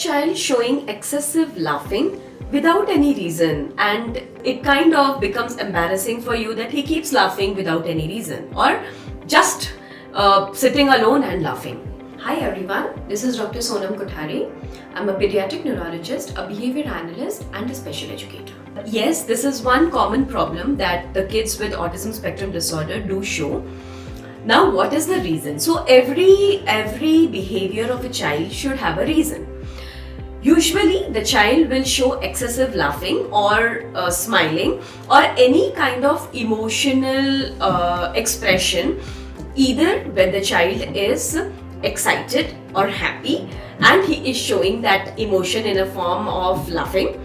child showing excessive laughing without any reason, and it kind of becomes embarrassing for you that he keeps laughing without any reason, or just sitting alone and laughing. Hi everyone, this is Dr. Sonam Kothari. I'm a Pediatric Neurologist, a Behavior Analyst and a Special Educator. Yes, this is one common problem that the kids with autism spectrum disorder do show. Now, what is the reason? So every behavior of a child should have a reason. Usually, the child will show excessive laughing or smiling or any kind of emotional expression, either when the child is excited or happy and he is showing that emotion in a form of laughing,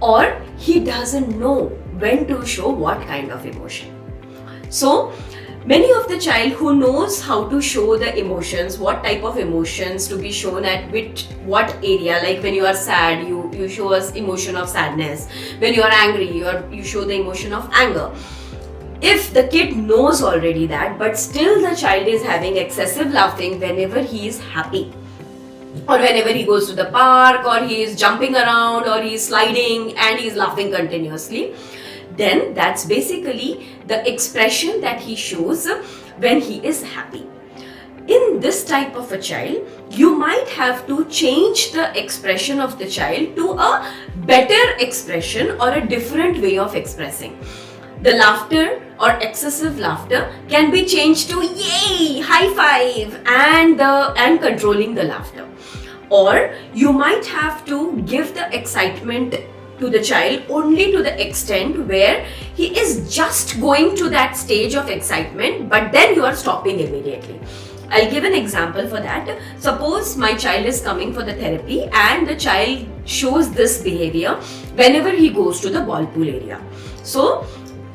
or he doesn't know when to show what kind of emotion. So, many of the child who knows how to show the emotions, what type of emotions to be shown at what area, like when you are sad, you show us emotion of sadness. When you are angry, you show the emotion of anger. If the kid knows already that, but still the child is having excessive laughing whenever he is happy, or whenever he goes to the park, or he is jumping around, or he is sliding and he is laughing continuously, then that's basically the expression that he shows when he is happy. In this type of a child, you might have to change the expression of the child to a better expression or a different way of expressing. The laughter or excessive laughter can be changed to yay, high five, and controlling the laughter. Or you might have to give the excitement to the child only to the extent where he is just going to that stage of excitement, but then you are stopping immediately. I'll give an example for that. Suppose my child is coming for the therapy and the child shows this behavior whenever he goes to the ball pool area. So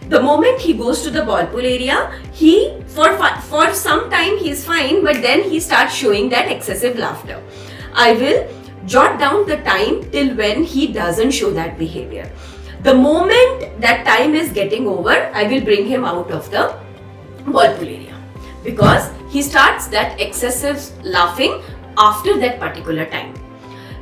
the moment he goes to the ball pool area, he for some time he is fine, but then he starts showing that excessive laughter. I will jot down the time till when he doesn't show that behavior. The moment that time is getting over, I will bring him out of the ball pool area, because he starts that excessive laughing after that particular time.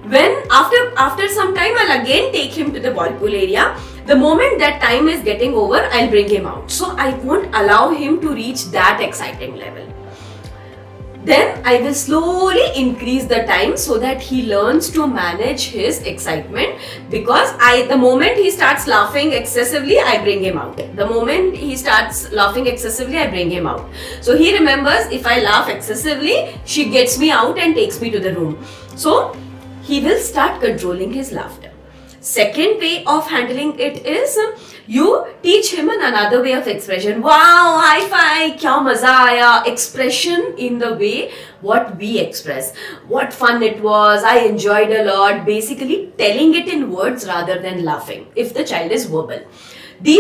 When after some time, I'll again take him to the ball pool area. The moment that time is getting over, I'll bring him out. So I won't allow him to reach that exciting level. Then I will slowly increase the time so that he learns to manage his excitement, because the moment he starts laughing excessively, I bring him out. The moment he starts laughing excessively, I bring him out. So he remembers, if I laugh excessively, she gets me out and takes me to the room. So he will start controlling his laughter. Second way of handling it is, you teach him another way of expression. Wow, high five, kya maza aaya. Expression in the way what we express. What fun it was, I enjoyed a lot. Basically telling it in words rather than laughing, if the child is verbal.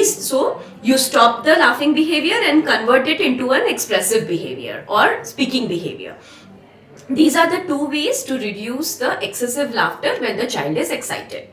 So you stop the laughing behavior and convert it into an expressive behavior or speaking behavior. These are the two ways to reduce the excessive laughter when the child is excited.